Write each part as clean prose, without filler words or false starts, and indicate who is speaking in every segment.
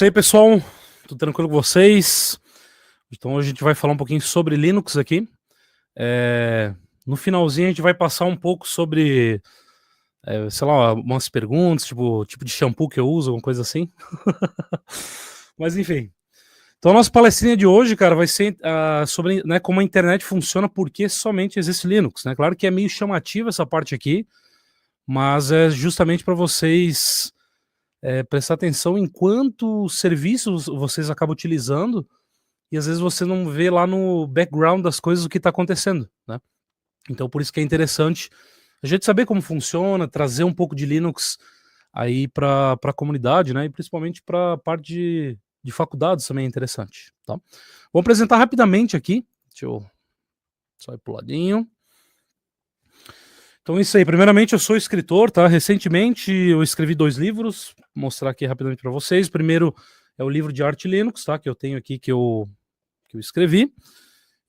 Speaker 1: E aí, pessoal, tudo tranquilo com vocês? Então hoje a gente vai falar um pouquinho sobre Linux aqui. No finalzinho a gente vai passar um pouco sobre, sei lá, umas perguntas, tipo de shampoo que eu uso, alguma coisa assim. Mas enfim. Então a nossa palestrinha de hoje, cara, vai ser sobre, né, como a internet funciona, por que somente existe Linux, né? Claro que é meio chamativa essa parte aqui, mas é justamente para vocês prestar atenção em quantos serviços vocês acabam utilizando e às vezes você não vê lá no background das coisas o que está acontecendo, né? Então por isso que é interessante a gente saber como funciona, trazer um pouco de Linux aí para a comunidade, né? E principalmente para a parte de faculdades também é interessante, tá? Vou apresentar rapidamente aqui, deixa eu só ir pro ladinho. Então isso aí, primeiramente eu sou escritor, tá? Recentemente eu escrevi 2 livros, vou mostrar aqui rapidamente para vocês. O primeiro é o livro de Arte Linux, tá? Que eu tenho aqui que eu escrevi.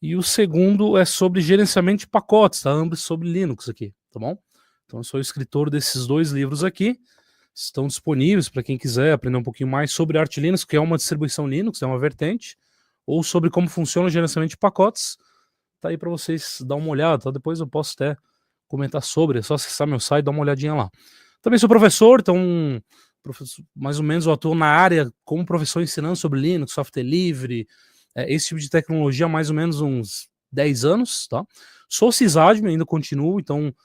Speaker 1: E o segundo é sobre gerenciamento de pacotes, tá? Ambos sobre Linux aqui, tá bom? Então eu sou escritor desses 2 livros aqui, estão disponíveis para quem quiser aprender um pouquinho mais sobre Arte Linux, que é uma distribuição Linux, é uma vertente, ou sobre como funciona o gerenciamento de pacotes, tá aí para vocês dar uma olhada, tá? Depois eu posso até comentar sobre, é só acessar meu site e dar uma olhadinha lá. Também sou professor, então mais ou menos eu atuo na área como professor ensinando sobre Linux, software livre, esse tipo de tecnologia há mais ou menos uns 10 anos, tá? Sou sysadmin, ainda continuo, então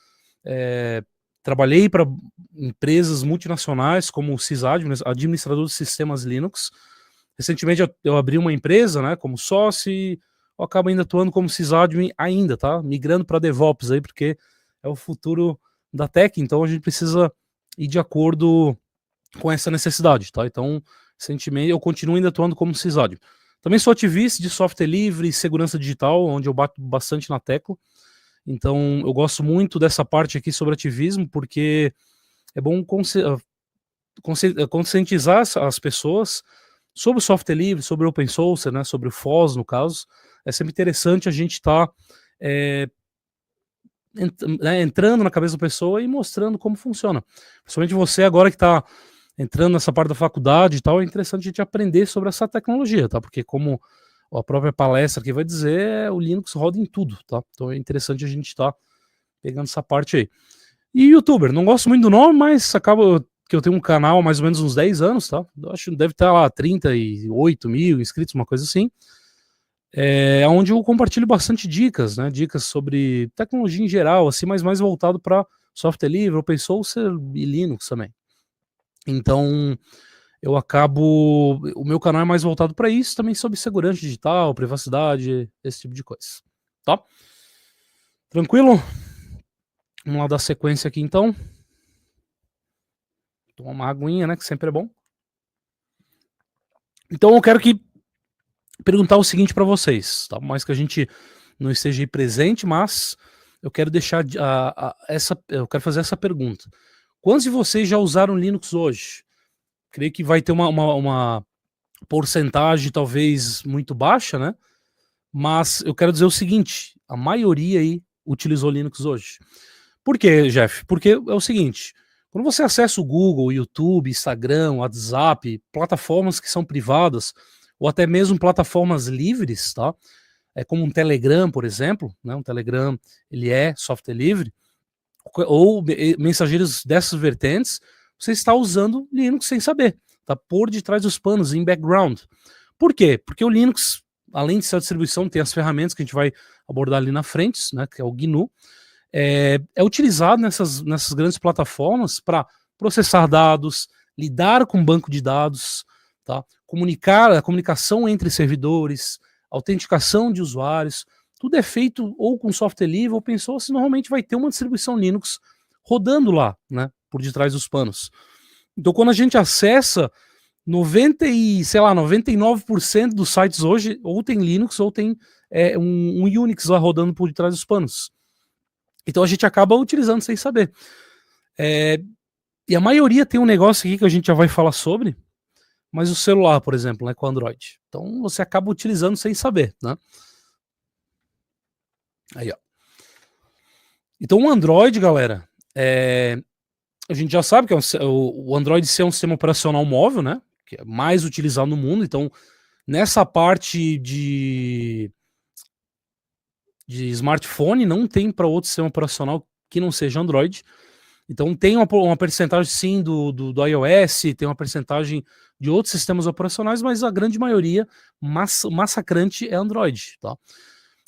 Speaker 1: trabalhei para empresas multinacionais como sysadmin, administrador de sistemas Linux. Recentemente eu abri uma empresa, né, como sócio e eu acabo ainda atuando como sysadmin ainda, tá? Migrando para DevOps aí, porque é o futuro da tech, então a gente precisa ir de acordo com essa necessidade, tá? Então, recentemente eu continuo ainda atuando como sysadmin. Também sou ativista de software livre e segurança digital, onde eu bato bastante na tecla. Então, eu gosto muito dessa parte aqui sobre ativismo, porque é bom conscientizar as pessoas sobre o software livre, sobre o open source, né, sobre o FOSS, no caso. É sempre interessante a gente estar entrando na cabeça da pessoa e mostrando como funciona. Principalmente você agora que está entrando nessa parte da faculdade e tal, é interessante a gente aprender sobre essa tecnologia, tá? Porque como a própria palestra aqui vai dizer, o Linux roda em tudo, tá? Então é interessante a gente estar pegando essa parte aí. E youtuber, não gosto muito do nome, mas acaba que eu tenho um canal há mais ou menos uns 10 anos, tá? Eu acho que deve estar lá 38 mil inscritos, uma coisa assim. Onde eu compartilho bastante dicas, né? Dicas sobre tecnologia em geral, assim, mas mais voltado para software livre, open source e Linux também. Então, eu acabo. O meu canal é mais voltado para isso, também sobre segurança digital, privacidade, esse tipo de coisa. Tá? Tranquilo? Vamos lá dar sequência aqui então. Tomar uma aguinha, né? Que sempre é bom. Então eu quero perguntar o seguinte para vocês, tá? Mais que a gente não esteja aí presente, mas eu quero deixar eu quero fazer essa pergunta. Quantos de vocês já usaram Linux hoje? Creio que vai ter uma porcentagem talvez muito baixa, né? Mas eu quero dizer o seguinte, a maioria aí utilizou Linux hoje. Por quê, Jeff? Porque é o seguinte, quando você acessa o Google, YouTube, Instagram, WhatsApp, plataformas que são privadas, ou até mesmo plataformas livres, tá? Como um Telegram, por exemplo, né? Um Telegram, ele é software livre, ou mensageiros dessas vertentes, você está usando Linux sem saber, tá? Por detrás dos panos, em background. Por quê? Porque o Linux, além de ser a distribuição, tem as ferramentas que a gente vai abordar ali na frente, né? Que é o GNU, é utilizado nessas grandes plataformas para processar dados, lidar com banco de dados, tá? A comunicação entre servidores, autenticação de usuários, tudo é feito ou com software livre ou open source, normalmente vai ter uma distribuição Linux rodando lá, né, por detrás dos panos. Então quando a gente acessa 99% dos sites hoje ou tem Linux ou tem um Unix lá rodando por detrás dos panos. Então a gente acaba utilizando sem saber. E a maioria tem um negócio aqui que a gente já vai falar sobre, mas o celular, por exemplo, né, com Android. Então você acaba utilizando sem saber, né? Aí, ó. Então o Android, galera, a gente já sabe que o Android C é um sistema operacional móvel, né? que é mais utilizado no mundo. Então, nessa parte de smartphone, não tem para outro sistema operacional que não seja Android. Então tem uma percentagem sim do iOS, tem uma percentagem de outros sistemas operacionais, mas a grande maioria massacrante é Android, tá?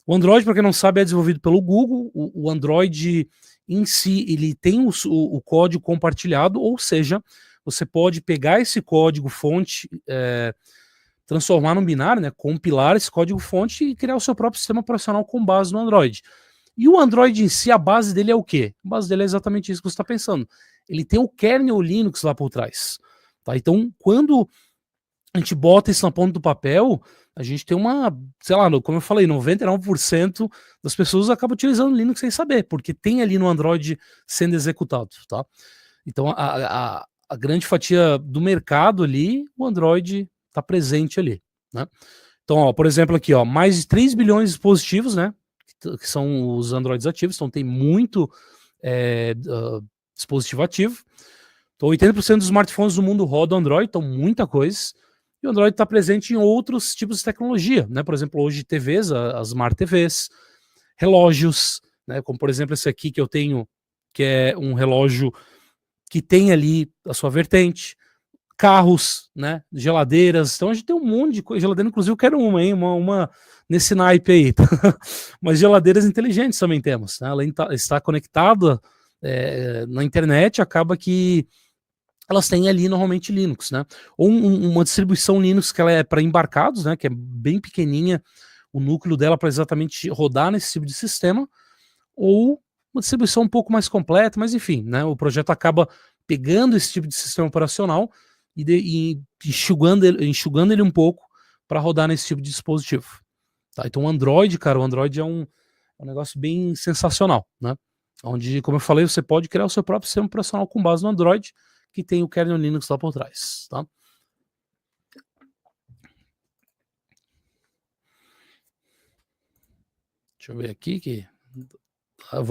Speaker 1: O Android, para quem não sabe, é desenvolvido pelo Google. O Android em si, ele tem o código compartilhado, ou seja, você pode pegar esse código fonte, transformar num binário, né, compilar esse código fonte e criar o seu próprio sistema operacional com base no Android. E o Android em si, a base dele é o quê? A base dele é exatamente isso que você está pensando. Ele tem o kernel Linux lá por trás. Tá? Então, quando a gente bota isso na ponta do papel, a gente tem uma, sei lá, como eu falei, 99% das pessoas acabam utilizando Linux sem saber, porque tem ali no Android sendo executado. Tá? Então, a grande fatia do mercado ali, o Android está presente ali. Né? Então, ó, por exemplo, aqui, ó, mais de 3 bilhões de dispositivos, né? Que são os Androids ativos, então tem muito dispositivo ativo. Então 80% dos smartphones do mundo rodam Android, então muita coisa. E o Android está presente em outros tipos de tecnologia, né? Por exemplo, hoje TVs, as Smart TVs, relógios, né? Como por exemplo esse aqui que eu tenho, que é um relógio que tem ali a sua vertente, carros, né? Geladeiras. Então a gente tem um monte de coisa. Geladeira, inclusive, eu quero uma, hein? Uma nesse naipe aí. Mas geladeiras inteligentes também temos. Né? Ela está conectada na internet, acaba que elas têm ali normalmente Linux, né? Ou uma distribuição Linux que ela é para embarcados, né? Que é bem pequenininha, o núcleo dela para exatamente rodar nesse tipo de sistema, ou uma distribuição um pouco mais completa, mas enfim, né? O projeto acaba pegando esse tipo de sistema operacional e enxugando ele um pouco para rodar nesse tipo de dispositivo. Tá? Então o Android, cara, o Android é um negócio bem sensacional, né? Onde, como eu falei, você pode criar o seu próprio sistema operacional com base no Android, que tem o kernel Linux lá por trás, tá? Deixa eu ver aqui que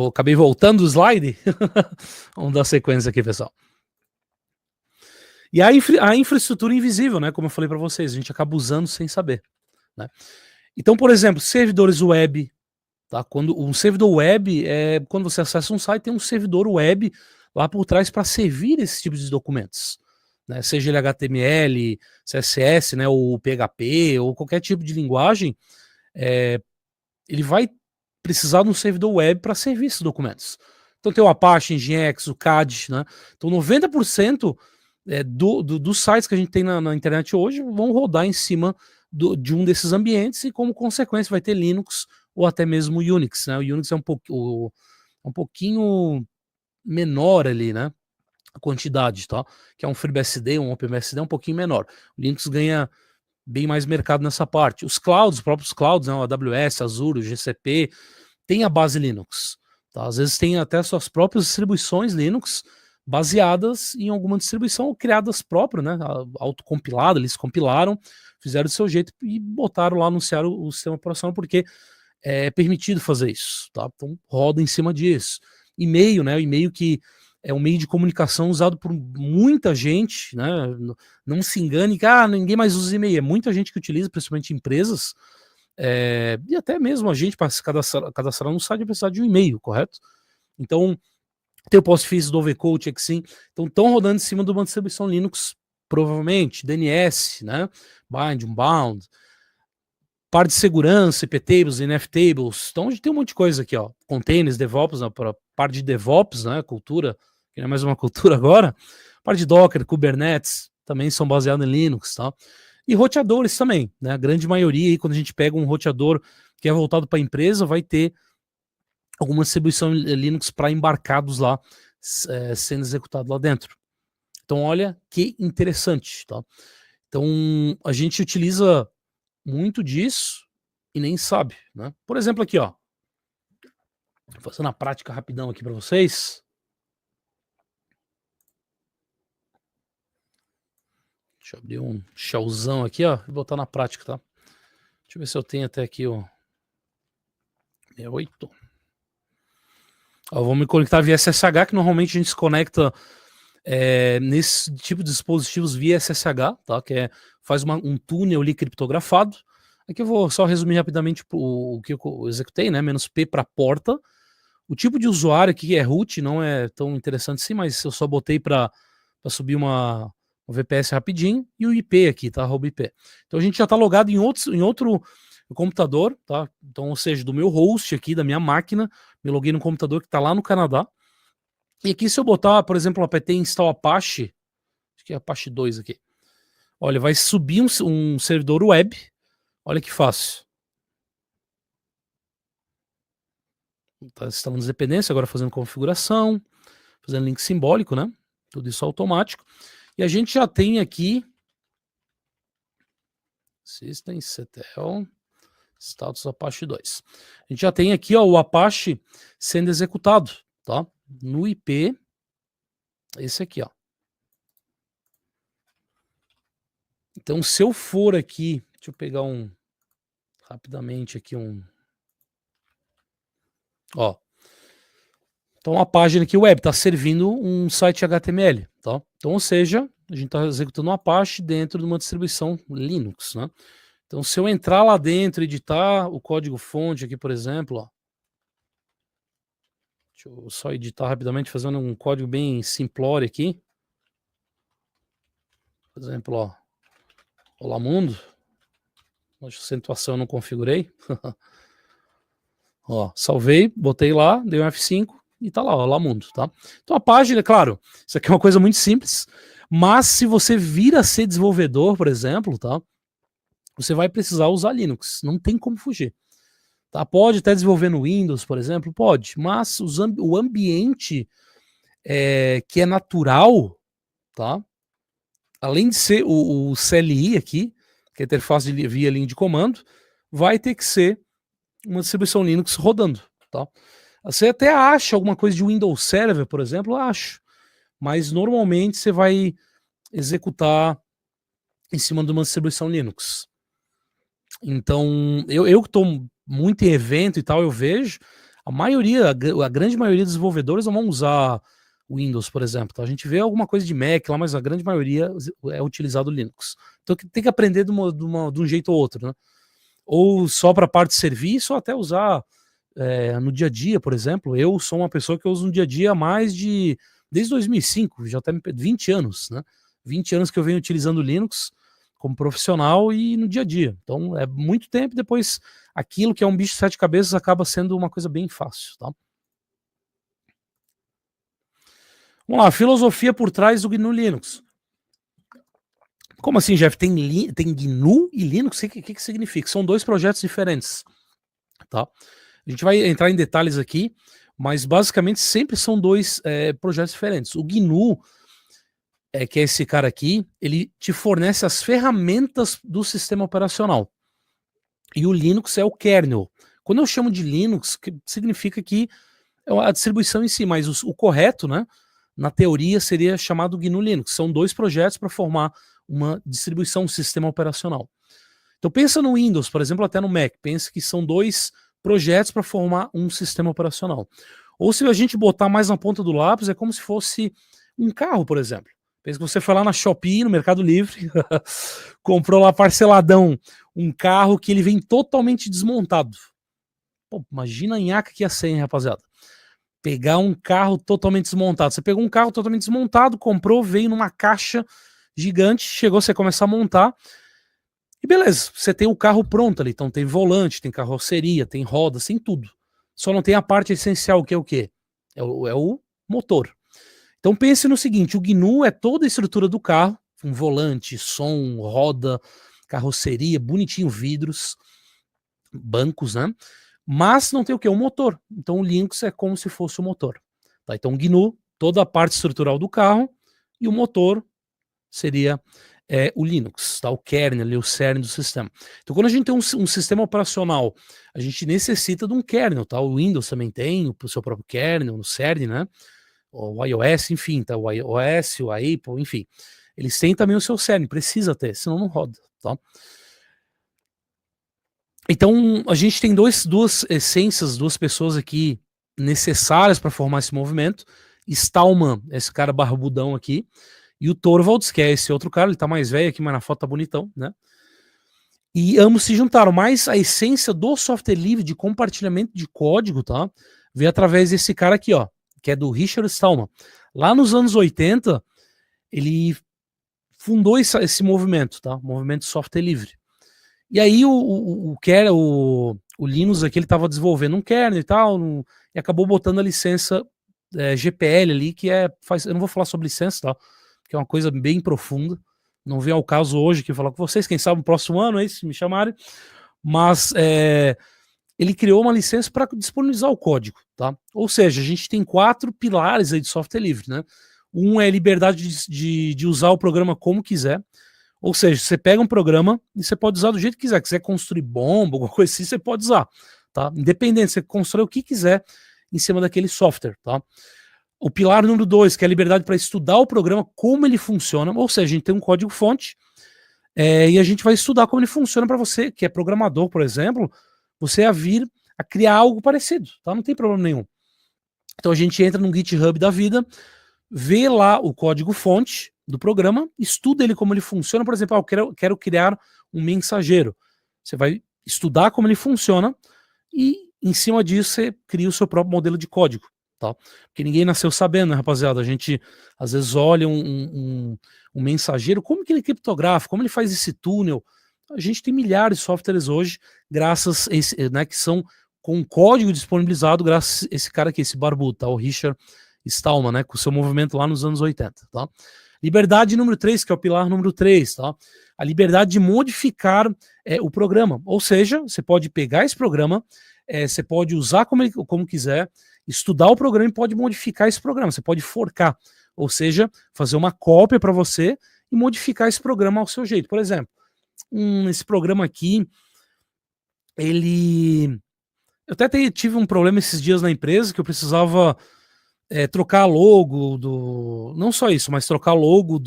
Speaker 1: acabei voltando o slide. Vamos dar sequência aqui, pessoal. E a infraestrutura invisível, né? Como eu falei para vocês, a gente acaba usando sem saber, né? Então, por exemplo, servidores web, tá? Quando um servidor web é quando você acessa um site, tem um servidor web lá por trás para servir esse tipo de documentos, né? Seja ele HTML, CSS, né? Ou PHP ou qualquer tipo de linguagem, ele vai precisar de um servidor web para servir esses documentos. Então tem o Apache, Nginx, o CAD, né? Então 90% dos sites que a gente tem na internet hoje vão rodar em cima de um desses ambientes e, como consequência, vai ter Linux ou até mesmo Unix, né? O Unix é um pouquinho menor ali, né? A quantidade, tá? Que é um FreeBSD, um OpenBSD é um pouquinho menor. O Linux ganha bem mais mercado nessa parte. Os clouds, os próprios clouds, né? O AWS, Azure, o GCP, tem a base Linux. Tá? Às vezes tem até suas próprias distribuições Linux baseadas em alguma distribuição ou criadas próprias, né? Autocompilada, eles compilaram, fizeram do seu jeito e botaram lá, anunciaram o sistema operacional, porque é permitido fazer isso, tá? Então roda em cima disso. E-mail, né? O e-mail que é um meio de comunicação usado por muita gente, né? Não se engane que ninguém mais usa e-mail. É muita gente que utiliza, principalmente empresas, e até mesmo a gente para se cadastrar no site vai precisar de um e-mail, correto? Então, tem o Postfizz, do Overcoat, Exim, então estão rodando em cima de uma distribuição Linux, provavelmente, DNS, né? Bind, Unbound, parte de segurança, iptables, nftables, então a gente tem um monte de coisa aqui, ó, containers, DevOps, né, para parte de DevOps, né, cultura, que não é mais uma cultura agora, parte de Docker, Kubernetes, também são baseados em Linux, tá? E roteadores também, né, a grande maioria, aí, quando a gente pega um roteador que é voltado para a empresa, vai ter alguma distribuição Linux para embarcados lá, sendo executado lá dentro. Então olha que interessante, tá? Então a gente utiliza muito disso e nem sabe, né? Por exemplo, aqui, ó, fazendo a prática rapidão aqui para vocês. Deixa eu abrir um shellzão aqui, ó, e botar na prática, tá? Deixa eu ver se eu tenho até aqui o 68. Ó, vou me conectar via SSH, que normalmente a gente se conecta nesse tipo de dispositivos via SSH, tá? Que faz um túnel ali criptografado. Aqui eu vou só resumir rapidamente o que eu executei, né? -P para porta. O tipo de usuário aqui é root, não é tão interessante assim, mas eu só botei para subir uma VPS rapidinho, e o IP aqui, tá? @IP. Então a gente já está logado em outro computador, tá? Então, ou seja, do meu host aqui, da minha máquina, me loguei no computador que está lá no Canadá. E aqui, se eu botar, por exemplo, o apt install Apache, acho que é Apache 2 aqui, olha, vai subir um servidor web. Olha que fácil. Tá instalando as dependências, agora fazendo configuração, fazendo link simbólico, né? Tudo isso automático. E a gente já tem aqui systemctl status Apache 2. A gente já tem aqui, ó, o Apache sendo executado, tá? No IP, esse aqui, ó. Então, se eu for aqui, deixa eu pegar rapidamente aqui ó. Então a página aqui web está servindo um site HTML, tá? Então, ou seja, a gente está executando um Apache dentro de uma distribuição Linux, né? Então, se eu entrar lá dentro, editar o código-fonte aqui, por exemplo, ó. Deixa eu só editar rapidamente, fazendo um código bem simplório aqui. Por exemplo, ó. Olá, mundo. A acentuação eu não configurei. Ó, salvei, botei lá, dei um F5 e tá lá, ó, lá mundo, tá? Então a página, claro, isso aqui é uma coisa muito simples, mas se você vir a ser desenvolvedor, por exemplo, tá? Você vai precisar usar Linux, não tem como fugir. Tá? Pode até desenvolver no Windows, por exemplo, pode, mas o ambiente que é natural, tá? Além de ser o CLI aqui, que é a interface via linha de comando, vai ter que ser uma distribuição Linux rodando, tá? Você até acha alguma coisa de Windows Server, por exemplo, acho, mas normalmente você vai executar em cima de uma distribuição Linux. Então, eu que estou muito em evento e tal, eu vejo a grande maioria dos desenvolvedores não vão usar Windows, por exemplo. Tá? A gente vê alguma coisa de Mac lá, mas a grande maioria é utilizado Linux. Então tem que aprender de um jeito ou outro, né? Ou só para a parte de serviço, ou até usar no dia a dia, por exemplo. Eu sou uma pessoa que uso no dia a dia desde 2005, já até 20 anos, né? 20 anos que eu venho utilizando Linux como profissional e no dia a dia. Então é muito tempo, depois aquilo que é um bicho de 7 cabeças acaba sendo uma coisa bem fácil, tá? Vamos lá, filosofia por trás do GNU Linux. Como assim, Jeff? Tem GNU e Linux? O que significa? São dois projetos diferentes, tá? A gente vai entrar em detalhes aqui, mas basicamente sempre são dois projetos diferentes. O GNU, que é esse cara aqui, ele te fornece as ferramentas do sistema operacional. E o Linux é o kernel. Quando eu chamo de Linux, significa que é a distribuição em si, mas o correto, né, na teoria, seria chamado GNU Linux. São dois projetos para formar uma distribuição, um sistema operacional. Então pensa no Windows, por exemplo, até no Mac. Pensa que são dois projetos para formar um sistema operacional. Ou se a gente botar mais na ponta do lápis, é como se fosse um carro, por exemplo. Pensa que você foi lá na Shopee, no Mercado Livre, comprou lá parceladão um carro que ele vem totalmente desmontado. Pô, imagina a nhaca que ia ser, hein, rapaziada? Pegar um carro totalmente desmontado. Você pegou um carro totalmente desmontado, comprou, veio numa caixa gigante, chegou, você começa a montar, e beleza, você tem o carro pronto ali. Então tem volante, tem carroceria, tem rodas, tem tudo. Só não tem a parte essencial, que é o quê? É o motor. Então pense no seguinte, o GNU é toda a estrutura do carro, um volante, som, roda, carroceria, bonitinho, vidros, bancos, né? Mas não tem o quê? O motor. Então o Linux é como se fosse o motor. Tá? Então o GNU, toda a parte estrutural do carro, e o motor seria o Linux, tá? O kernel, o cerne do sistema. Então quando a gente tem um sistema operacional, a gente necessita de um kernel, tá? O Windows também tem o seu próprio kernel, no cerne, né? O iOS, enfim, tá? O iOS, o Apple, enfim. Eles têm também o seu cerne, precisa ter, senão não roda, tá? Então, a gente tem duas essências, duas pessoas aqui necessárias para formar esse movimento, Stallman, esse cara barbudão aqui, e o Torvalds, que é esse outro cara, ele tá mais velho aqui, mas na foto tá bonitão, né? E ambos se juntaram, mas a essência do software livre de compartilhamento de código, tá? Veio através desse cara aqui, ó, que é do Richard Stallman. Lá nos anos 80, ele fundou esse movimento, tá? Movimento de software livre. E aí o Linus aqui, ele estava desenvolvendo um kernel e tal, e acabou botando a licença GPL ali, que eu não vou falar sobre licença, tá? Que é uma coisa bem profunda. Não vem ao caso hoje que eu falar com vocês, quem sabe no próximo ano aí, se me chamarem. Mas ele criou uma licença para disponibilizar o código, tá? Ou seja, a gente tem 4 pilares aí de software livre, né? Um é a liberdade de usar o programa como quiser. Ou seja, você pega um programa e você pode usar do jeito que quiser. Quiser construir bomba, alguma coisa assim, você pode usar, tá? Independente, você constrói o que quiser em cima daquele software, tá? O pilar número 2, que é a liberdade para estudar o programa, como ele funciona. Ou seja, a gente tem um código-fonte e a gente vai estudar como ele funciona para você, que é programador, por exemplo, você a vir a criar algo parecido, tá? Não tem problema nenhum. Então a gente entra no GitHub da vida, vê lá o código-fonte do programa, estuda ele como ele funciona. Por exemplo, eu quero criar um mensageiro. Você vai estudar como ele funciona e em cima disso você cria o seu próprio modelo de código, tá? Porque ninguém nasceu sabendo, né, rapaziada? A gente às vezes olha um mensageiro, como que ele criptografa, como ele faz esse túnel. A gente tem milhares de softwares hoje, graças a esse, né, que são com código disponibilizado, graças a esse cara aqui, esse barbudo, tá? O Richard Stallman, né, com o seu movimento lá nos anos 80, tá? Liberdade número 3, que é o pilar número 3, tá? A liberdade de modificar o programa. Ou seja, você pode pegar esse programa, você pode usar como quiser, estudar o programa e pode modificar esse programa. Você pode forcar, ou seja, fazer uma cópia para você e modificar esse programa ao seu jeito. Por exemplo, esse programa aqui, eu até tive um problema esses dias na empresa que eu precisava trocar logo não só isso, mas trocar logo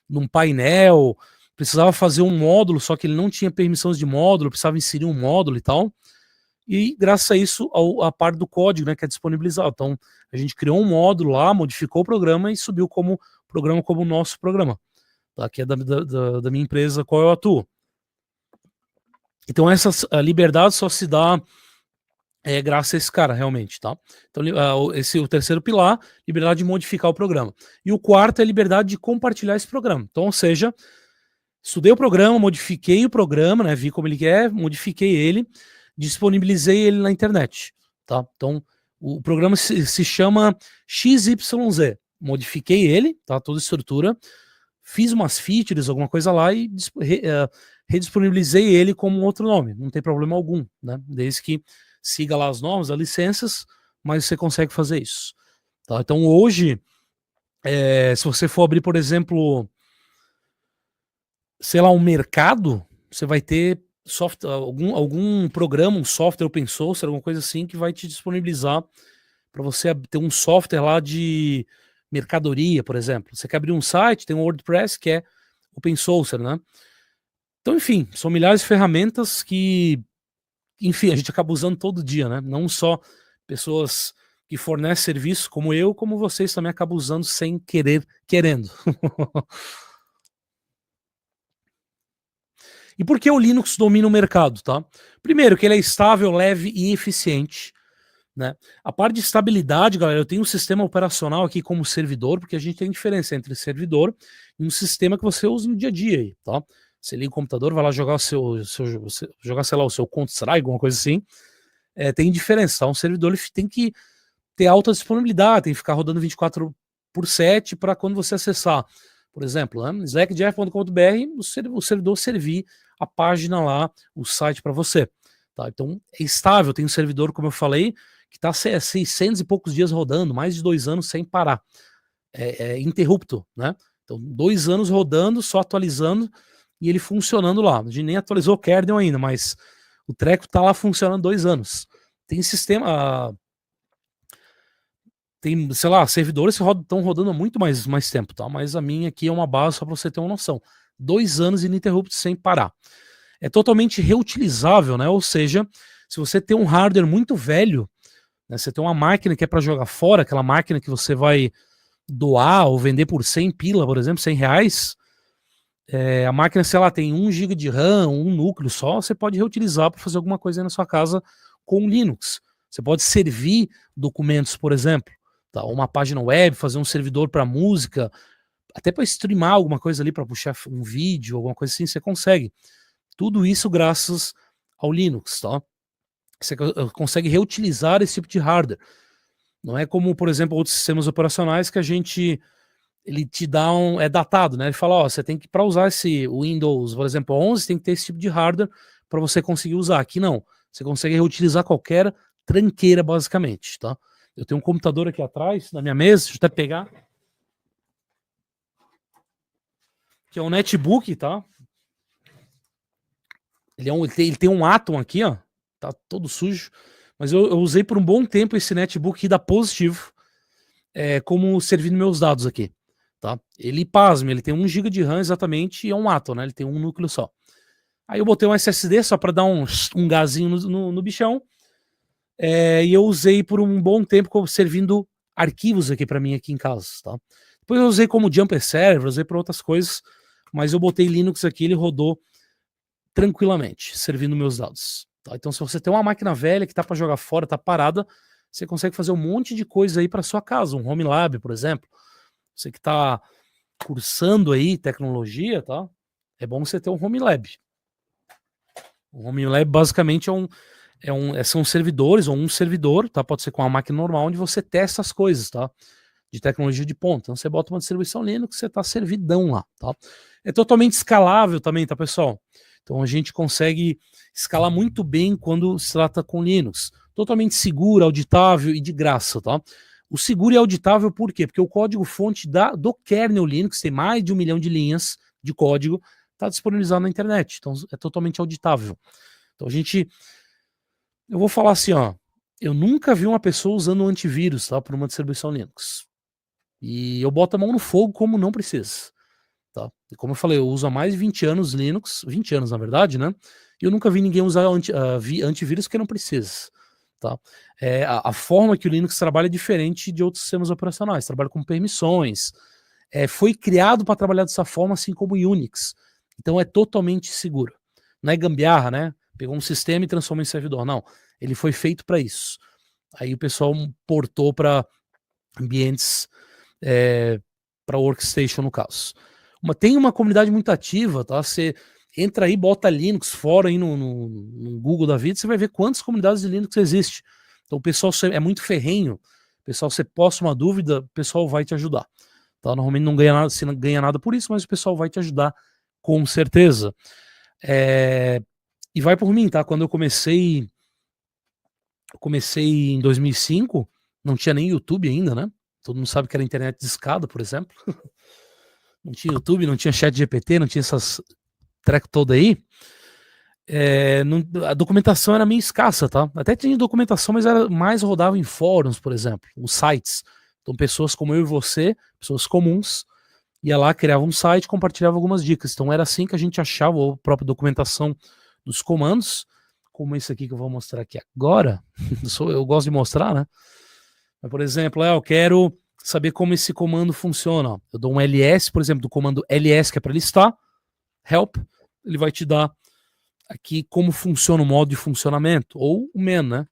Speaker 1: num painel, precisava fazer um módulo, só que ele não tinha permissões de módulo, precisava inserir um módulo e tal. E graças a isso, a parte do código, né, que é disponibilizado. Então, a gente criou um módulo lá, modificou o programa e subiu como programa como o nosso programa, tá? Que é da minha empresa, qual eu atuo. Então, essa liberdade só se dá graças a esse cara, realmente, tá? Então, esse é o terceiro pilar, liberdade de modificar o programa. E o quarto é a liberdade de compartilhar esse programa. Então, ou seja, estudei o programa, modifiquei o programa, né? Vi como ele é, modifiquei ele, disponibilizei ele na internet, tá? Então, o programa se chama XYZ. Modifiquei ele, tá? Toda a estrutura, fiz umas features, alguma coisa lá e redisponibilizei ele como um outro nome. Não tem problema algum, né? Desde que siga lá as normas, as licenças, mas você consegue fazer isso, tá? Então, hoje, se você for abrir, por exemplo, sei lá, um mercado, você vai ter algum programa, um software open source, alguma coisa assim, que vai te disponibilizar para você ter um software lá de mercadoria, por exemplo. Você quer abrir um site, tem um WordPress que é open source, né? Então, enfim, são milhares de ferramentas que, enfim, a gente acaba usando todo dia, né? Não só pessoas que fornecem serviço como eu, como vocês também acabam usando sem querer, querendo. E por que o Linux domina o mercado, tá? Primeiro, que ele é estável, leve e eficiente, né? A parte de estabilidade, galera, eu tenho um sistema operacional aqui como servidor, porque a gente tem diferença entre servidor e um sistema que você usa no dia a dia aí, tá? Você liga o computador, vai lá jogar jogar, sei lá, o seu Counter-Strike, alguma coisa assim, tem diferença, tá? Um servidor ele tem que ter alta disponibilidade, tem que ficar rodando 24/7 para quando você acessar, por exemplo, né, slackjeff.com.br, o servidor servir a página lá, o site para você, tá? Então é estável, tem um servidor, como eu falei, que está 600 e poucos dias rodando, mais de 2 anos sem parar, é interrupto, né? Então 2 anos rodando, só atualizando e ele funcionando lá. A gente nem atualizou o kernel ainda, mas o treco tá lá funcionando 2 anos. Tem sistema, tem, sei lá, servidores que estão rodando há muito mais tempo, tá? Mas a minha aqui é uma base só para você ter uma noção. 2 anos ininterruptos sem parar. É totalmente reutilizável, né? Ou seja, se você tem um hardware muito velho, né? Você tem uma máquina que é para jogar fora, aquela máquina que você vai doar ou vender por 100 pila, por exemplo, 100 reais. A máquina, sei lá, tem 1 GB de RAM, um núcleo só, você pode reutilizar para fazer alguma coisa aí na sua casa com Linux. Você pode servir documentos, por exemplo, tá? Uma página web, fazer um servidor para música, até para streamar alguma coisa ali, para puxar um vídeo, alguma coisa assim, você consegue. Tudo isso graças ao Linux, tá? Você consegue reutilizar esse tipo de hardware. Não é como, por exemplo, outros sistemas operacionais que ele te dá é datado, né? Ele fala, ó, você tem que, para usar esse Windows, por exemplo, 11, tem que ter esse tipo de hardware para você conseguir usar. Aqui não, você consegue reutilizar qualquer tranqueira, basicamente, tá? Eu tenho um computador aqui atrás, na minha mesa, deixa eu até pegar, que é um netbook, tá? Ele tem um Atom aqui, ó, tá todo sujo, mas eu usei por um bom tempo esse netbook aqui da Positivo, como servindo meus dados aqui, tá? Ele, pasme, ele tem 1 GB de RAM exatamente e é um Atom, né? Ele tem um núcleo só. Aí eu botei um SSD só para dar um gazinho no bichão, e eu usei por um bom tempo servindo arquivos aqui para mim aqui em casa, tá? Depois eu usei como Jumper Server, usei para outras coisas, mas eu botei Linux aqui, ele rodou tranquilamente, servindo meus dados. Tá? Então, se você tem uma máquina velha que tá para jogar fora, tá parada, você consegue fazer um monte de coisa aí para sua casa, um Home Lab, por exemplo. Você que tá cursando aí tecnologia, tá? É bom você ter um Home Lab. O Home Lab basicamente são servidores ou um servidor, tá? Pode ser com uma máquina normal onde você testa as coisas, tá? De tecnologia de ponta. Então você bota uma distribuição Linux, você tá servidão lá, tá? É totalmente escalável também, tá, pessoal? Então a gente consegue escalar muito bem quando se trata com Linux. Totalmente seguro, auditável e de graça, tá? O seguro e auditável por quê? Porque o código-fonte do kernel Linux tem mais de 1 milhão de linhas de código, está disponibilizado na internet. Então é totalmente auditável. Então eu vou falar assim, ó, eu nunca vi uma pessoa usando um antivírus, tá, por uma distribuição Linux. E eu boto a mão no fogo como não precisa. Tá? E como eu falei, eu uso há mais de 20 anos Linux, 20 anos na verdade, né? E eu nunca vi ninguém usar antivírus que não precisa. Tá? A forma que o Linux trabalha é diferente de outros sistemas operacionais, trabalha com permissões. Foi criado para trabalhar dessa forma, assim como o Unix. Então é totalmente seguro. Não é gambiarra, né? Pegou um sistema e transformou em servidor. Não, ele foi feito para isso. Aí o pessoal portou para ambientes, para workstation no caso. Tem uma comunidade muito ativa, tá? Você entra aí, bota Linux fora aí no Google da vida, você vai ver quantas comunidades de Linux existem. Então o pessoal é muito ferrenho, o pessoal, você posta uma dúvida, o pessoal vai te ajudar. Tá? Normalmente não ganha nada, você não ganha nada por isso, mas o pessoal vai te ajudar com certeza. E vai por mim, tá? Quando eu comecei em 2005, não tinha nem YouTube ainda, né? Todo mundo sabe que era internet de escada, por exemplo. Não tinha YouTube, não tinha chat GPT, não tinha essas treco toda aí. A documentação era meio escassa, tá? Até tinha documentação, mas era mais rodava em fóruns, por exemplo, os sites. Então pessoas como eu e você, pessoas comuns, ia lá, criava um site, compartilhava algumas dicas. Então era assim que a gente achava a própria documentação dos comandos, como esse aqui que eu vou mostrar aqui agora. Eu gosto de mostrar, né? Mas, por exemplo, eu quero saber como esse comando funciona. Eu dou um ls, por exemplo, do comando ls, que é para listar, help, ele vai te dar aqui como funciona o modo de funcionamento, ou o man, né?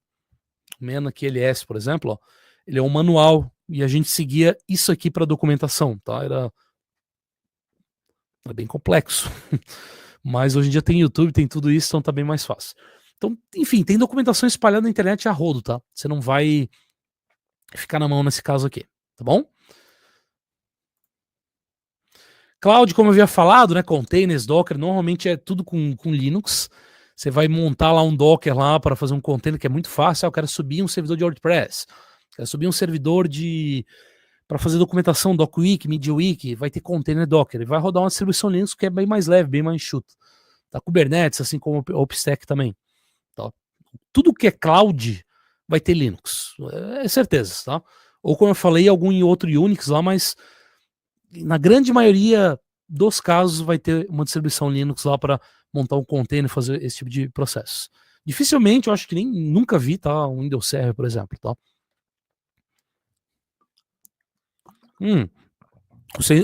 Speaker 1: O man aqui, ls, por exemplo, ó, ele é um manual, e a gente seguia isso aqui para documentação, tá? Era bem complexo. Mas hoje em dia tem YouTube, tem tudo isso, então tá bem mais fácil. Então, enfim, tem documentação espalhada na internet a rodo, tá? Você não vai ficar na mão nesse caso aqui, tá bom? Cloud, como eu havia falado, né, containers, Docker, normalmente é tudo com Linux. Você vai montar lá um Docker lá para fazer um container que é muito fácil. Eu quero subir um servidor de WordPress, quero subir um servidor para fazer documentação, DocWiki, MediaWiki, vai ter container Docker. E vai rodar uma distribuição Linux que é bem mais leve, bem mais enxuta. Tá? Kubernetes, assim como o OpenStack também. Tá? Tudo que é cloud vai ter Linux, é certeza, tá? Ou como eu falei, algum outro Unix lá, mas na grande maioria dos casos vai ter uma distribuição Linux lá para montar um container e fazer esse tipo de processo. Dificilmente, eu acho que nem nunca vi, tá? Um Windows Server, por exemplo, tá?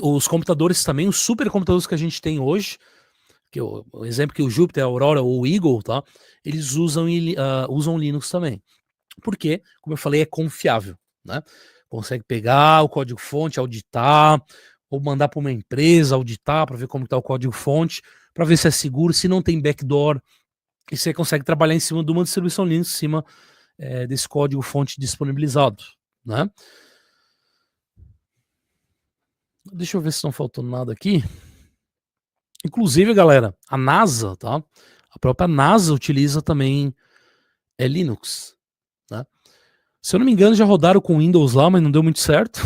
Speaker 1: Os computadores também, os supercomputadores que a gente tem hoje, que o exemplo que o Jupyter, a Aurora ou o Eagle, tá? Eles usam Linux também. Porque, como eu falei, é confiável, né? Consegue pegar o código-fonte, auditar, ou mandar para uma empresa auditar para ver como está o código-fonte, para ver se é seguro, se não tem backdoor, e você consegue trabalhar em cima de uma distribuição Linux, em cima desse código-fonte disponibilizado, né? Deixa eu ver se não faltou nada aqui. Inclusive, galera, a NASA, tá? A própria NASA utiliza também Linux, né? Se eu não me engano, já rodaram com Windows lá, mas não deu muito certo.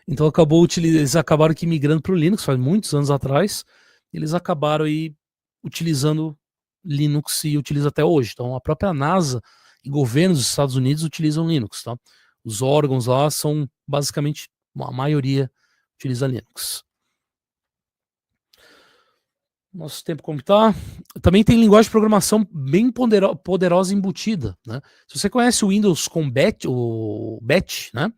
Speaker 1: Então eles acabaram que migrando para o Linux, faz muitos anos atrás. Eles acabaram aí utilizando Linux e utilizam até hoje. Então a própria NASA e governos dos Estados Unidos utilizam Linux, tá? Os órgãos lá são basicamente, a maioria utiliza Linux. Nosso tempo como está. Também tem linguagem de programação bem poderosa embutida, né? Se você conhece o Windows com o Bash, né?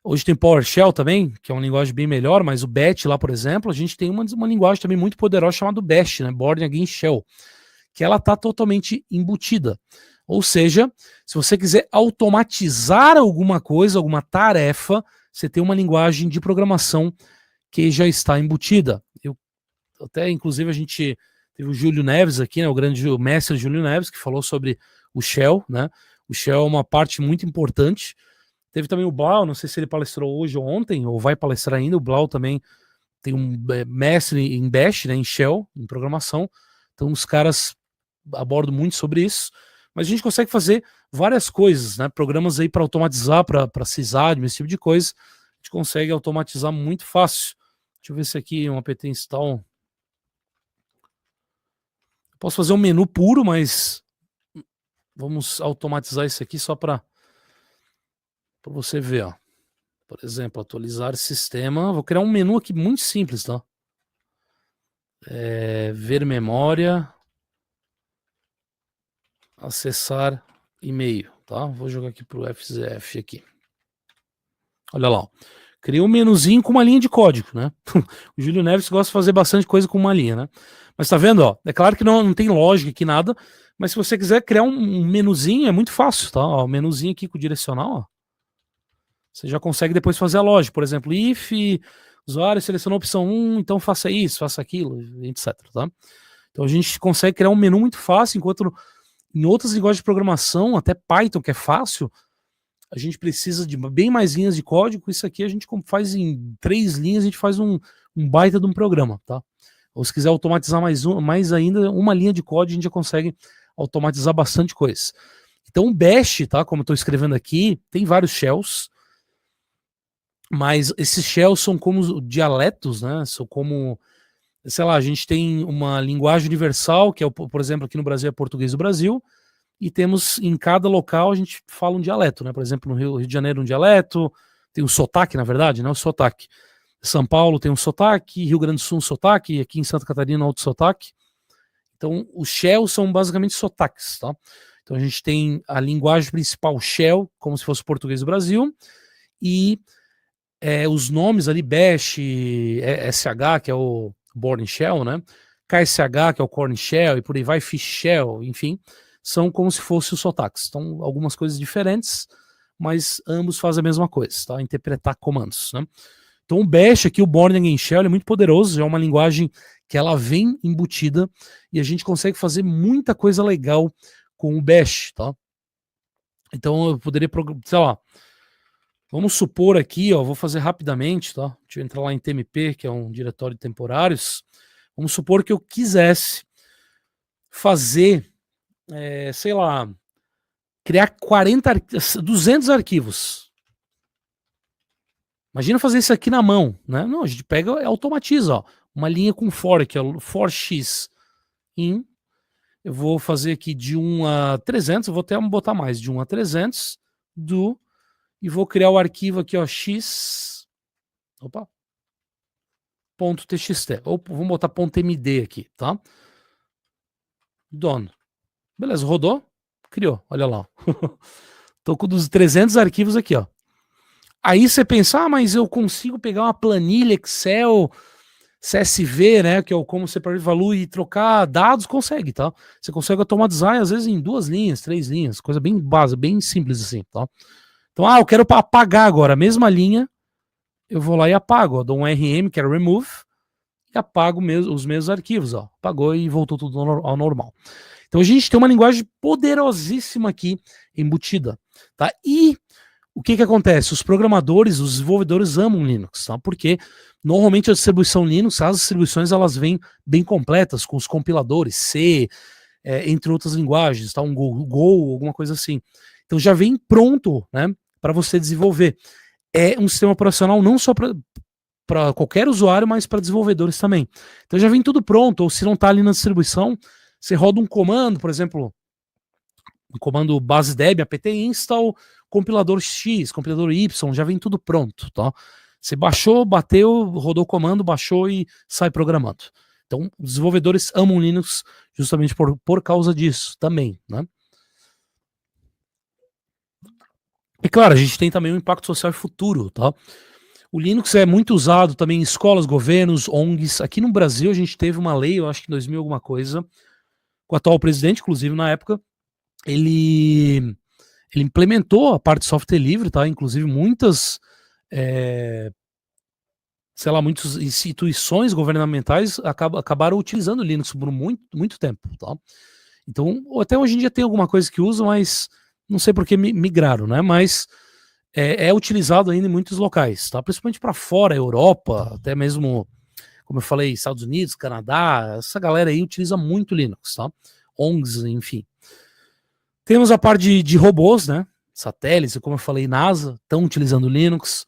Speaker 1: Hoje tem PowerShell também, que é uma linguagem bem melhor, mas o Bash lá, por exemplo, a gente tem uma linguagem também muito poderosa chamada Bash, né? Bourne Against Shell, que ela está totalmente embutida. Ou seja, se você quiser automatizar alguma coisa, alguma tarefa, você tem uma linguagem de programação que já está embutida. Até, inclusive, a gente teve o Júlio Neves aqui, né, o mestre Júlio Neves, que falou sobre o Shell, né? O Shell é uma parte muito importante. Teve também o Blau, não sei se ele palestrou hoje ou ontem, ou vai palestrar ainda. O Blau também tem um mestre em Bash, né, em Shell, em programação. Então, os caras abordam muito sobre isso. Mas a gente consegue fazer várias coisas, né? Programas aí para automatizar, para sysadmin, esse tipo de coisa. A gente consegue automatizar muito fácil. Deixa eu ver se aqui um apt install. Posso fazer um menu puro, mas vamos automatizar isso aqui só para você ver, ó. Por exemplo, atualizar sistema. Vou criar um menu aqui muito simples, tá? Ver memória. Acessar e-mail, tá? Vou jogar aqui pro FZF aqui. Olha lá, ó. Criei um menuzinho com uma linha de código, né? O Júlio Neves gosta de fazer bastante coisa com uma linha, né? Mas tá vendo, ó? É claro que não tem lógica aqui nada, mas se você quiser criar um menuzinho, é muito fácil, tá? Ó, o menuzinho aqui com o direcional, ó. Você já consegue depois fazer a lógica. Por exemplo, if usuário selecionou a opção 1, então faça isso, faça aquilo, etc, tá? Então a gente consegue criar um menu muito fácil, enquanto em outras linguagens de programação, até Python, que é fácil, a gente precisa de bem mais linhas de código. Isso aqui a gente faz em 3 linhas, a gente faz um baita de um programa, tá? Ou se quiser automatizar mais ainda, uma linha de código a gente já consegue automatizar bastante coisa. Então o Bash, tá? Como eu estou escrevendo aqui, tem vários shells, mas esses shells são como dialetos, né? São como, sei lá, a gente tem uma linguagem universal, que é, por exemplo, aqui no Brasil é português do Brasil, e temos em cada local a gente fala um dialeto, né? Por exemplo, no Rio de Janeiro um dialeto, tem um sotaque, na verdade, né? O sotaque. São Paulo tem um sotaque, Rio Grande do Sul um sotaque, aqui em Santa Catarina outro sotaque. Então, os shells são basicamente sotaques, tá? Então a gente tem a linguagem principal shell, como se fosse o português do Brasil, e os nomes ali, Bash, SH, que é o Bourne Shell, né? KSH, que é o Corn Shell, e por aí vai, Fish Shell, enfim, são como se fossem os sotaques. Então, algumas coisas diferentes, mas ambos fazem a mesma coisa, tá? Interpretar comandos, né? Então, o Bash aqui, o Bourne Against Shell, é muito poderoso, é uma linguagem que ela vem embutida e a gente consegue fazer muita coisa legal com o Bash, tá? Então, eu poderia, sei lá, vamos supor aqui, ó, vou fazer rapidamente, tá? Deixa eu entrar lá em TMP, que é um diretório de temporários. Vamos supor que eu quisesse fazer, sei lá, criar 200 arquivos. Imagina fazer isso aqui na mão, né? Não, a gente pega e automatiza, ó. Uma linha com for, que é o for_x in. Eu vou fazer aqui de 1 a 300, eu vou até botar mais, de 1 a 300 e vou criar o arquivo aqui, ó, x, opa, .txt, ou vamos botar .md aqui, tá? Done. Beleza, rodou, criou, olha lá. Tô com dos 300 arquivos aqui, ó. Aí você pensa, mas eu consigo pegar uma planilha Excel, CSV, né, que é o como separar valor e trocar dados, consegue, tá? Você consegue automatizar, às vezes, em 2 linhas, 3 linhas, coisa bem básica, bem simples assim, tá? Então, eu quero apagar agora a mesma linha, eu vou lá e apago, ó, dou um RM, que é remove, e apago os mesmos arquivos, ó. Apagou e voltou tudo ao normal. Então a gente tem uma linguagem poderosíssima aqui embutida, tá? E o que acontece? Os programadores, os desenvolvedores amam Linux, tá? Porque normalmente a distribuição Linux, as distribuições elas vêm bem completas com os compiladores C, entre outras linguagens, tá? Um Go, alguma coisa assim. Então já vem pronto, né, para você desenvolver. É um sistema operacional não só para qualquer usuário, mas para desenvolvedores também. Então já vem tudo pronto, ou se não está ali na distribuição, você roda um comando, por exemplo, um comando base deb, apt install, compilador X, compilador Y, já vem tudo pronto, tá? Você baixou, bateu, rodou o comando, baixou e sai programando. Então, os desenvolvedores amam Linux justamente por causa disso também, né? E claro, a gente tem também um impacto social futuro, tá? O Linux é muito usado também em escolas, governos, ONGs. Aqui no Brasil a gente teve uma lei, eu acho que em 2000 alguma coisa, com o atual presidente, inclusive na época, ele implementou a parte de software livre, tá? Inclusive muitas, sei lá, muitas instituições governamentais acabaram utilizando o Linux por muito tempo, tá? Então, até hoje em dia tem alguma coisa que usa, mas não sei por que migraram, né? Mas é utilizado ainda em muitos locais, tá? Principalmente para fora, Europa, até mesmo, como eu falei, Estados Unidos, Canadá, essa galera aí utiliza muito Linux, tá? ONGs, enfim. Temos a parte de robôs, né? Satélites, como eu falei, NASA, estão utilizando Linux.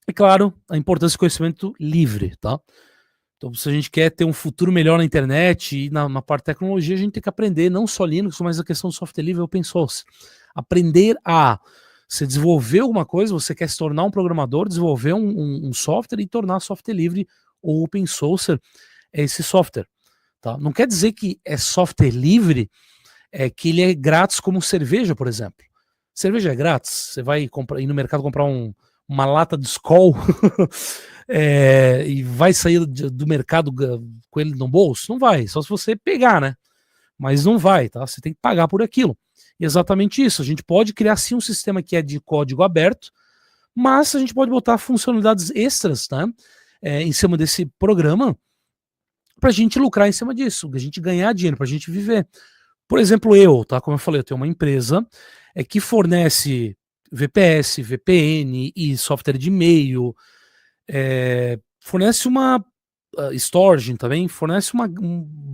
Speaker 1: E claro, a importância do conhecimento livre, tá? Então, se a gente quer ter um futuro melhor na internet e na parte de tecnologia, a gente tem que aprender não só Linux, mas a questão do software livre e open source. Aprender a você desenvolver alguma coisa, você quer se tornar um programador, desenvolver um software e tornar software livre ou open source esse software. Tá? Não quer dizer que é software livre, que ele é grátis como cerveja, por exemplo. Cerveja é grátis, você vai ir no mercado comprar uma lata de Skol e vai sair do mercado com ele no bolso? Não vai, só se você pegar, né? Mas não vai, tá? Você tem que pagar por aquilo. E exatamente isso. A gente pode criar sim um sistema que é de código aberto, mas a gente pode botar funcionalidades extras, tá? Em cima desse programa para a gente lucrar em cima disso, a gente ganhar dinheiro, para a gente viver. Por exemplo, tá? Como eu falei, eu tenho uma empresa que fornece VPS, VPN e software de e-mail, fornece uma storage também, fornece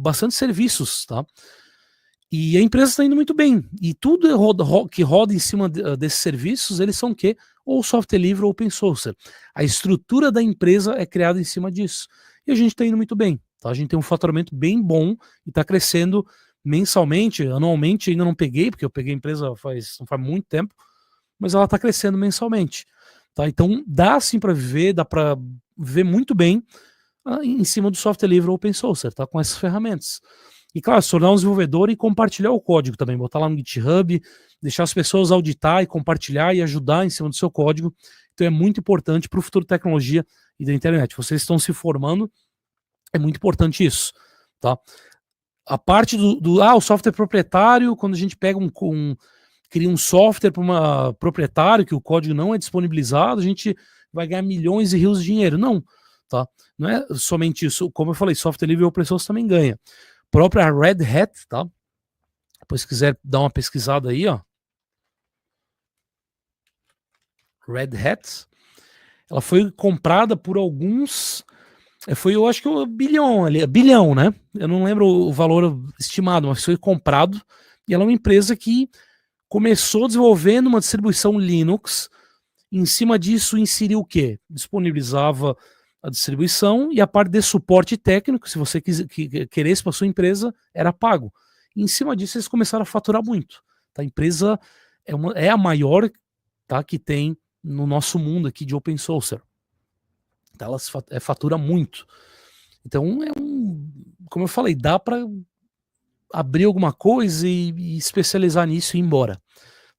Speaker 1: bastante serviços, tá? E a empresa está indo muito bem. E tudo que roda em cima desses serviços, eles são o quê? Ou software livre ou open source. A estrutura da empresa é criada em cima disso. E a gente está indo muito bem. Tá? A gente tem um faturamento bem bom e está crescendo mensalmente, anualmente. Ainda não peguei, porque eu peguei a empresa não faz muito tempo, mas ela está crescendo mensalmente. Tá? Então dá sim para viver, dá para viver muito bem em cima do software livre ou open source, tá? Com essas ferramentas. E claro, se tornar um desenvolvedor e compartilhar o código também, botar lá no GitHub, deixar as pessoas auditar e compartilhar e ajudar em cima do seu código. Então é muito importante para o futuro da tecnologia e da internet. Vocês estão se formando, é muito importante isso, tá? A parte o software proprietário, quando a gente pega cria um software para uma proprietário que o código não é disponibilizado, a gente vai ganhar milhões e rios de dinheiro. Não, tá? Não é somente isso. Como eu falei, software livre e open source também ganha. Própria Red Hat, tá? Depois se quiser dar uma pesquisada aí, ó. Red Hat, ela foi comprada por alguns, eu acho que um bilhão, né? Eu não lembro o valor estimado, mas foi comprado e ela é uma empresa que começou desenvolvendo uma distribuição Linux. Em cima disso, inseriu o quê? Disponibilizava a distribuição e a parte de suporte técnico, se você queresse para sua empresa, era pago. E em cima disso, eles começaram a faturar muito. Tá? A empresa é a maior, tá, que tem no nosso mundo aqui de open source. Tá? Ela fatura muito. Então, como eu falei, dá para abrir alguma coisa e especializar nisso e ir embora.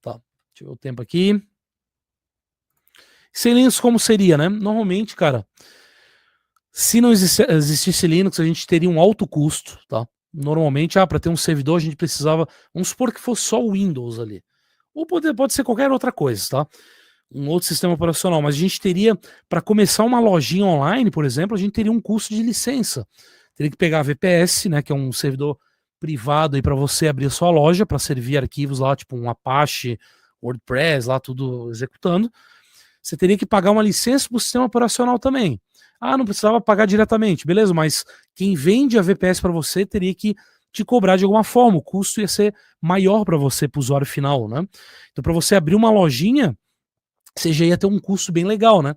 Speaker 1: Tá, deixa eu ver o tempo aqui. Sem Linux, como seria, né? Normalmente, cara, se não existisse Linux, a gente teria um alto custo, tá? Normalmente, para ter um servidor, a gente precisava, vamos supor que fosse só o Windows ali. Ou pode ser qualquer outra coisa, tá? Um outro sistema operacional, mas a gente teria, para começar uma lojinha online, por exemplo, a gente teria um custo de licença. Teria que pegar a VPS, né, que é um servidor privado aí para você abrir a sua loja, para servir arquivos lá, tipo um Apache, WordPress, lá tudo executando. Você teria que pagar uma licença para o sistema operacional também. Não precisava pagar diretamente, beleza, mas quem vende a VPS para você teria que te cobrar de alguma forma, o custo ia ser maior para você, para o usuário final, né? Então, para você abrir uma lojinha, você já ia ter um custo bem legal, né?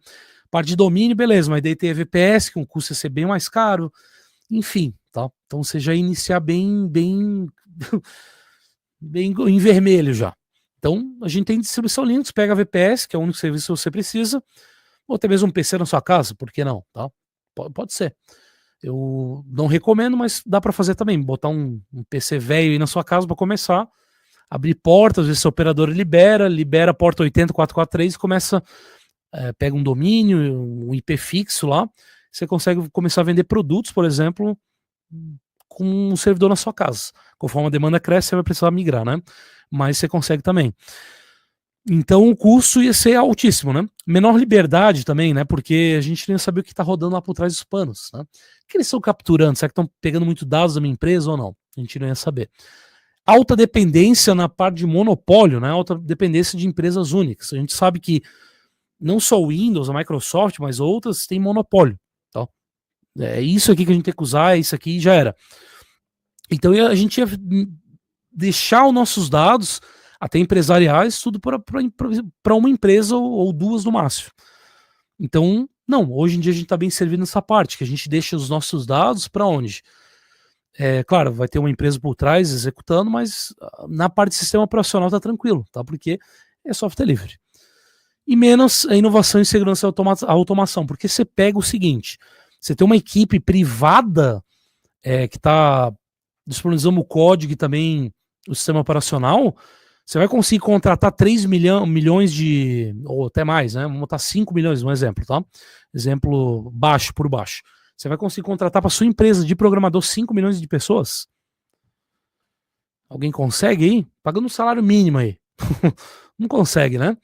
Speaker 1: Parte de domínio, beleza, mas daí tem a VPS, que o custo ia ser bem mais caro, enfim, tá? Então você já ia iniciar bem em vermelho já. Então a gente tem distribuição Linux, pega a VPS, que é o único serviço que você precisa, ou até mesmo um PC na sua casa, por que não, tá? Pode ser. Eu não recomendo, mas dá para fazer também, botar um PC velho aí na sua casa para começar, abrir portas, às vezes seu operador libera a porta 80443 e começa, pega um domínio, um IP fixo lá, você consegue começar a vender produtos, por exemplo, com um servidor na sua casa. Conforme a demanda cresce, você vai precisar migrar, né? Mas você consegue também. Então o custo ia ser altíssimo, né? Menor liberdade também, né? Porque a gente nem sabia o que está rodando lá por trás dos panos, né? O que eles estão capturando? Será que estão pegando muito dados da minha empresa ou não? A gente não ia saber. Alta dependência na parte de monopólio, né? Alta dependência de empresas únicas. A gente sabe que não só o Windows, a Microsoft, mas outras têm monopólio. Tá? É isso aqui que a gente tem que usar, é isso aqui e já era. Então a gente ia deixar os nossos dados, até empresariais, tudo para uma empresa ou duas no máximo. Então, não, hoje em dia a gente está bem servido nessa parte, que a gente deixa os nossos dados para onde? Claro, vai ter uma empresa por trás executando, mas na parte de sistema operacional tá tranquilo, tá? Porque é software livre. E menos a inovação e segurança e automação, porque você pega o seguinte, você tem uma equipe privada que está disponibilizando o código e também o sistema operacional, você vai conseguir contratar 3 milhões de, ou até mais, né? Vamos botar 5 milhões, um exemplo, tá? Exemplo baixo por baixo. Você vai conseguir contratar para sua empresa de programador 5 milhões de pessoas? Alguém consegue aí? Pagando um salário mínimo aí. Não consegue, né?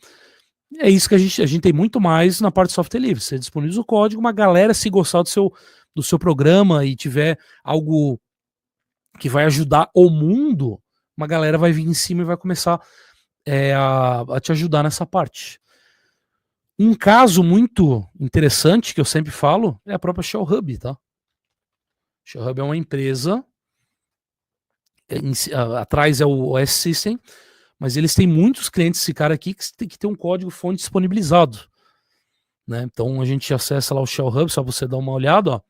Speaker 1: É isso que a gente tem muito mais na parte de software livre. Você disponibiliza o código, uma galera, se gostar do seu programa e tiver algo que vai ajudar o mundo, uma galera vai vir em cima e vai começar a te ajudar nessa parte. Um caso muito interessante que eu sempre falo é a própria Shell Hub, tá? Shell Hub é uma empresa, atrás é o OS System, mas eles têm muitos clientes, esse cara aqui, que tem que ter um código fonte disponibilizado. Né? Então a gente acessa lá o Shell Hub, só você dar uma olhada, ó.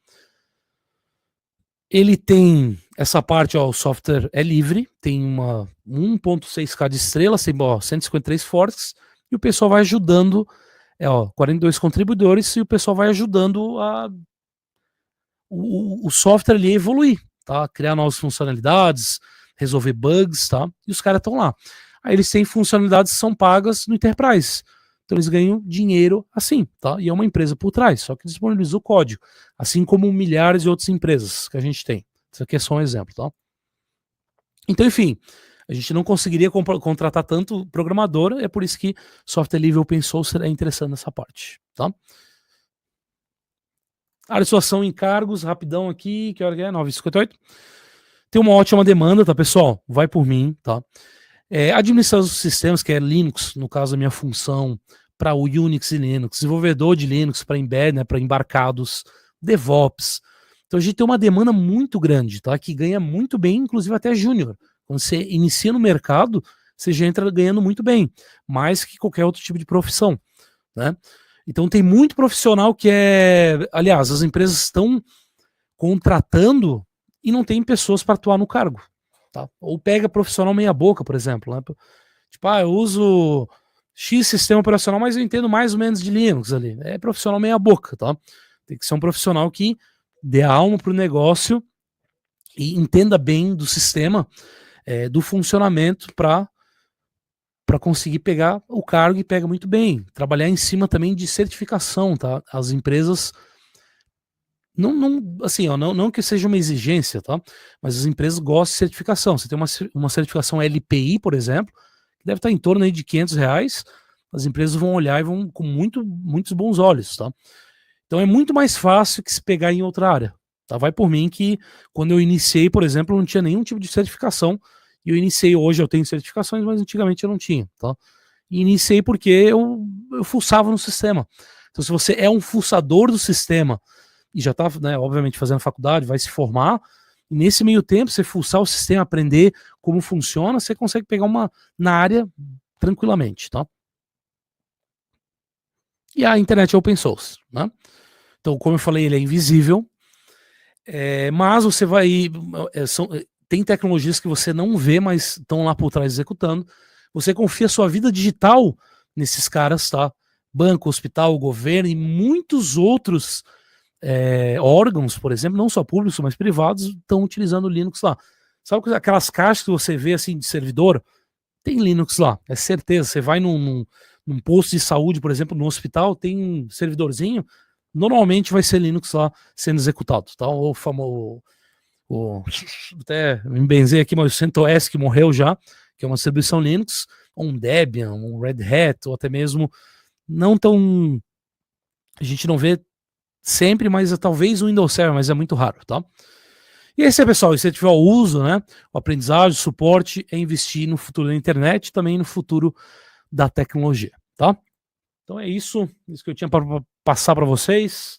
Speaker 1: Ele tem essa parte, ó, o software é livre, tem uma 1.6K de estrelas, tem 153 forks, e o pessoal vai ajudando, 42 contribuidores, e o pessoal vai ajudando o software ali a evoluir, tá? Criar novas funcionalidades, resolver bugs, tá? E os caras estão lá. Aí eles têm funcionalidades que são pagas no Enterprise. Então eles ganham dinheiro assim, tá? E é uma empresa por trás, só que disponibiliza o código, assim como milhares de outras empresas que a gente tem. Isso aqui é só um exemplo, tá? Então, enfim, a gente não conseguiria contratar tanto programador, é por isso que software livre open source é interessante nessa parte, tá? Área de situação em cargos, rapidão aqui, que hora que é? 9h58. Tem uma ótima demanda, tá, pessoal? Vai por mim, tá? Administrar os sistemas, que é Linux, no caso a minha função, para o Unix e Linux, desenvolvedor de Linux para embed, né, para embarcados, DevOps. Então a gente tem uma demanda muito grande, tá? Que ganha muito bem, inclusive até júnior. Quando você inicia no mercado, você já entra ganhando muito bem, mais que qualquer outro tipo de profissão, né? Então tem muito profissional que aliás, as empresas estão contratando e não tem pessoas para atuar no cargo. Tá? Ou pega profissional meia boca, por exemplo. Né? Tipo, eu uso X sistema operacional, mas eu entendo mais ou menos de Linux ali. É profissional meia boca, tá? Tem que ser um profissional que dê alma pro negócio e entenda bem do sistema, do funcionamento para conseguir pegar o cargo e pega muito bem. Trabalhar em cima também de certificação, tá? As empresas assim, ó, não que seja uma exigência, tá? Mas as empresas gostam de certificação. Você tem uma certificação LPI, por exemplo, que deve estar em torno aí de R$500. As empresas vão olhar e vão com muitos bons olhos, tá? Então é muito mais fácil que se pegar em outra área, tá? Vai por mim que quando eu iniciei, por exemplo, eu não tinha nenhum tipo de certificação. E eu iniciei, hoje eu tenho certificações, mas antigamente eu não tinha, tá? E iniciei porque eu fuçava no sistema. Então se você é um fuçador do sistema e já está, né, obviamente, fazendo faculdade, vai se formar, e nesse meio tempo, você fuçar o sistema, aprender como funciona, você consegue pegar uma na área tranquilamente, tá? E a internet é open source, né? Então, como eu falei, ele é invisível, mas você vai... tem tecnologias que você não vê, mas estão lá por trás executando. Você confia sua vida digital nesses caras, tá? Banco, hospital, governo e muitos outros órgãos, por exemplo, não só públicos, mas privados, estão utilizando o Linux lá. Sabe aquelas caixas que você vê assim de servidor? Tem Linux lá, é certeza. Você vai num posto de saúde, por exemplo, no hospital, tem um servidorzinho, normalmente vai ser Linux lá sendo executado, tá? O famoso... até me benzei aqui, mas o CentOS que morreu já, que é uma distribuição Linux, ou um Debian, um Red Hat, ou até mesmo não tão... A gente não vê sempre, mas talvez o Windows Server, mas é muito raro, tá? E é isso aí, pessoal. E se você tiver o uso, né, o aprendizagem, o suporte, é investir no futuro da internet e também no futuro da tecnologia, tá? Então é isso que eu tinha para passar para vocês.